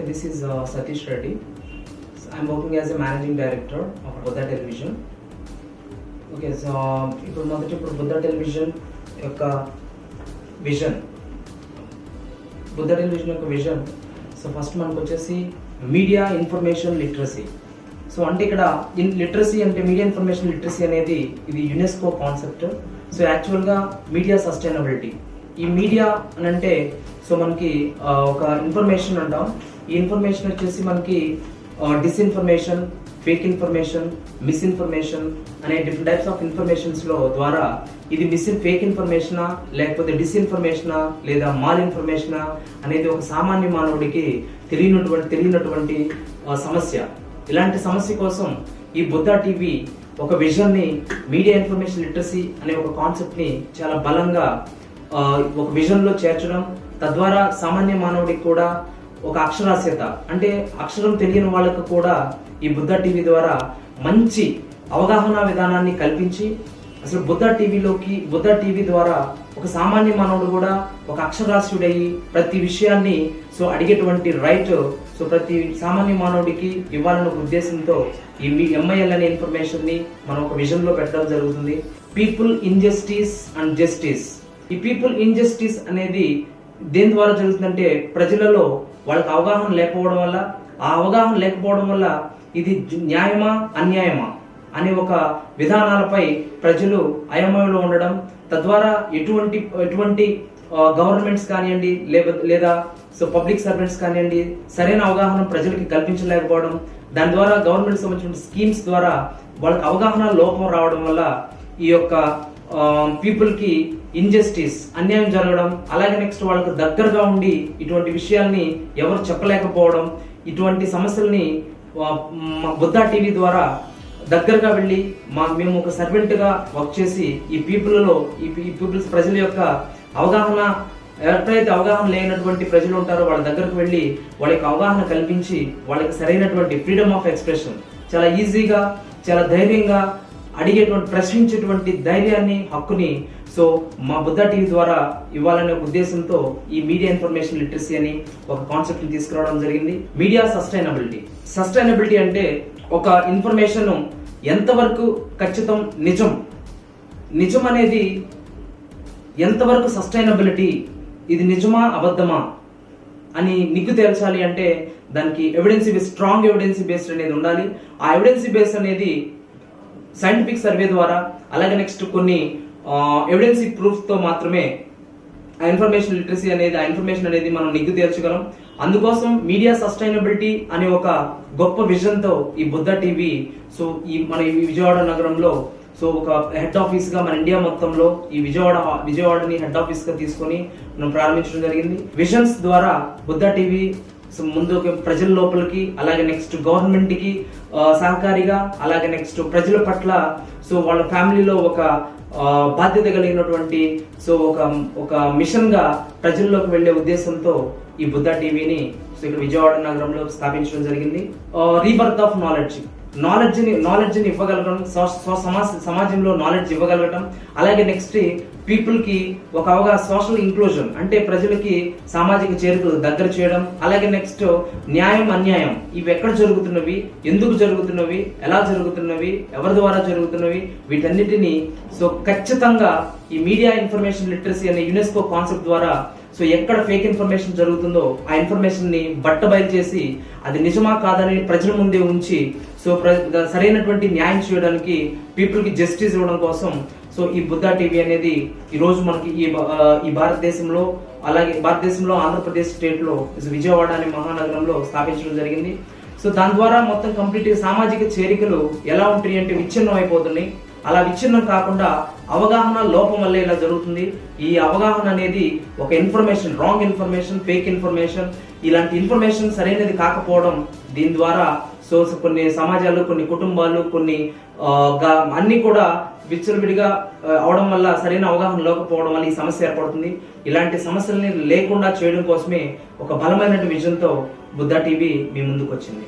this is Satish Reddy. I'm working as a managing director of Buddha Television. Okay, so ఇప్పుడు మొదటి Buddha television యొక్క vision so first మనకు వచ్చేసి media information literacy. So అంటే ఇక్కడ literacy అంటే మీడియా ఇన్ఫర్మేషన్ లిటరసీ అనేది ఇది యునెస్కో కాన్సెప్ట్. సో యాక్చువల్గా మీడియా సస్టైనబిలిటీ, ఈ మీడియా అని అంటే సో మనకి ఒక ఇన్ఫర్మేషన్ అంటాం. ఈ ఇన్ఫర్మేషన్ వచ్చేసి మనకి డిస్ఇన్ఫర్మేషన్, ఫేక్ ఇన్ఫర్మేషన్, మిస్ఇన్ఫర్మేషన్ అనే డిఫరెంట్ టైప్స్ ఆఫ్ ఇన్ఫర్మేషన్స్ లో ద్వారా ఇది ఫేక్ ఇన్ఫర్మేషనా లేకపోతే డిస్ఇన్ఫర్మేషనా లేదా మాల్ ఇన్ఫర్మేషనా అనేది ఒక సామాన్య మానవుడికి తెలియనటువంటి సమస్య. ఇలాంటి సమస్య కోసం ఈ బుద్ధా టీవీ ఒక విజన్ ని, మీడియా ఇన్ఫర్మేషన్ లిటరసీ అనే ఒక కాన్సెప్ట్ ని చాలా బలంగా ఒక విజన్ లో చేర్చడం, తద్వారా సామాన్య మానవుడికి కూడా ఒక అక్షరాస్యత అంటే అక్షరం తెలియని వాళ్ళకు కూడా ఈ బుద్ధా టీవీ ద్వారా మంచి అవగాహన విధానాన్ని కల్పించి అసలు బుద్ధా టీవీ ద్వారా ఒక సామాన్య మానవుడు కూడా ఒక అక్షరాస్యుడయ్యి ప్రతి విషయాన్ని సో అడిగేటువంటి రైట్ సో ప్రతి సామాన్య మానవుడికి ఇవ్వాలన్న ఉద్దేశంతో ఈ MIL అనే ఇన్ఫర్మేషన్ ని మనం ఒక విజన్ లో పెట్టడం జరుగుతుంది. People injustice and justice. ఈ పీపుల్ ఇన్జస్టిస్ అనేది దేని ద్వారా జరుగుతుందంటే ప్రజలలో వాళ్ళకి అవగాహన లేకపోవడం వల్ల, ఆ అవగాహన లేకపోవడం వల్ల ఇది న్యాయమా అన్యాయమా అనే ఒక విధానాలపై ప్రజలు అయోమయంలో ఉండడం, తద్వారా ఎటువంటి గవర్నమెంట్స్ కానివ్వండి లేదా సో పబ్లిక్ సర్వెంట్స్ కానివ్వండి సరైన అవగాహన ప్రజలకి కల్పించలేకపోవడం, దాని ద్వారా గవర్నమెంట్ సంబంధించిన స్కీమ్స్ ద్వారా వాళ్ళకి అవగాహన లోపం రావడం వల్ల ఈ యొక్క పీపుల్ కి ఇన్జస్టిస్, అన్యాయం జరగడం, అలాగే నెక్స్ట్ వాళ్ళకు దగ్గరగా ఉండి ఇటువంటి విషయాల్ని ఎవరు చెప్పలేకపోవడం, ఇటువంటి సమస్యల్ని బుద్ధా టీవీ ద్వారా దగ్గరగా వెళ్ళి మేము ఒక సర్వెంట్ గా వర్క్ చేసి ఈ పీపుల్స్ ప్రజల యొక్క అవగాహన, ఎప్పుడైతే అవగాహన లేనటువంటి ప్రజలు ఉంటారో వాళ్ళ దగ్గరకు వెళ్ళి వాళ్ళకి అవగాహన కల్పించి వాళ్ళకి సరైనటువంటి ఫ్రీడమ్ ఆఫ్ ఎక్స్ప్రెషన్ చాలా ఈజీగా, చాలా ధైర్యంగా అడిగేటువంటి, ప్రశ్నించేటువంటి ధైర్యాన్ని, హక్కుని సో మా బుద్ధా టీవీ ద్వారా ఇవ్వాలనే ఉద్దేశంతో ఈ మీడియా ఇన్ఫర్మేషన్ లిటరసీ అని ఒక కాన్సెప్ట్ ని తీసుకురావడం జరిగింది. మీడియా సస్టైనబిలిటీ అంటే ఒక ఇన్ఫర్మేషన్ ఎంతవరకు ఖచ్చితం, నిజం అనేది ఎంతవరకు సస్టైనబిలిటీ, ఇది నిజమా అబద్ధమా అని నిగ్గు తేల్చాలి అంటే దానికి స్ట్రాంగ్ ఎవిడెన్స్ బేస్డ్ అనేది ఉండాలి. ఆ ఎవిడెన్స్ బేస్ అనేది సైంటిఫిక్ సర్వే ద్వారా, అలాగే నెక్స్ట్ కొన్ని ఎవిడెన్స్ ప్రూఫ్ తో మాత్రమే ఆ ఇన్ఫర్మేషన్ అనేది మనం నిగ్గు తేల్చగలం. అందుకోసం మీడియా సస్టైనబిలిటీ అనే ఒక గొప్ప విజన్ తో ఈ బుద్ధా టీవీ సో మన విజయవాడ నగరంలో సో ఒక హెడ్ ఆఫీస్ గా మన ఇండియా మొత్తంలో ఈ విజయవాడని హెడ్ ఆఫీస్ గా తీసుకొని మనం ప్రారంభించడం జరిగింది. విజన్స్ ద్వారా బుద్ధా టీవీ ముందు ప్రజల లోపలికి, అలాగే నెక్స్ట్ గవర్నమెంట్ కి సహకారిగా, అలాగే నెక్స్ట్ ప్రజల పట్ల సో వాళ్ళ ఫ్యామిలీలో ఒక బాధ్యత కలిగినటువంటి సో ఒక మిషన్ గా ప్రజల్లోకి వెళ్లే ఉద్దేశంతో ఈ బుద్ధా టీవీని సో ఇక్కడ విజయవాడ నగరంలో స్థాపించడం జరిగింది. రీబర్త్ ఆఫ్ నాలెడ్జ్ ని ఇవ్వగలగడం, సమాజంలో నాలెడ్జ్ ఇవ్వగలగడం, అలాగే నెక్స్ట్ పీపుల్ కి ఒక సోషల్ ఇంక్లూజన్ అంటే ప్రజలకి సామాజిక చేరికలు దగ్గర చేయడం, అలాగే నెక్స్ట్ న్యాయం అన్యాయం ఇవి ఎక్కడ జరుగుతున్నవి, ఎందుకు జరుగుతున్నవి, ఎలా జరుగుతున్నవి, ఎవరి ద్వారా జరుగుతున్నవి, వీటన్నిటిని సో ఖచ్చితంగా ఈ మీడియా ఇన్ఫర్మేషన్ లిటరసీ అనే యునెస్కో కాన్సెప్ట్ ద్వారా సో ఎక్కడ ఫేక్ ఇన్ఫర్మేషన్ జరుగుతుందో ఆ ఇన్ఫర్మేషన్ ని బట్టబయలు చేసి అది నిజమా కాదని ప్రజల ముందే ఉంచి సో సరైనటువంటి న్యాయం చేయడానికి, పీపుల్ కి జస్టిస్ ఇవ్వడం కోసం సో ఈ బుద్ధా టీవీ అనేది ఈ రోజు మనకి ఈ భారతదేశంలో, అలాగే భారతదేశంలో ఆంధ్రప్రదేశ్ స్టేట్ లో విజయవాడ అనే మహానగరంలో స్థాపించడం జరిగింది. సో దాని ద్వారా మొత్తం కంప్లీట్ సామాజిక చేరికలు ఎలా ఉంటాయి అంటే విచ్ఛిన్నం అయిపోతున్నాయి. అలా విచ్ఛిన్నం కాకుండా అవగాహన లోపం వల్ల ఇలా జరుగుతుంది. ఈ అవగాహన అనేది ఒక రాంగ్ ఇన్ఫర్మేషన్, ఫేక్ ఇన్ఫర్మేషన్, ఇలాంటి ఇన్ఫర్మేషన్ సరైనది కాకపోవడం, దీని ద్వారా సో కొన్ని సమాజాలు, కొన్ని కుటుంబాలు, కొన్ని అన్ని కూడా విచ్చలవిడిగా అవడం వల్ల, సరైన అవగాహన లేకపోవడం వల్ల ఈ సమస్య ఏర్పడుతుంది. ఇలాంటి సమస్యల్ని లేకుండా చేయడం కోసమే ఒక బలమైన విజన్ తో బుద్ధా టీవీ మీ ముందుకు వచ్చింది.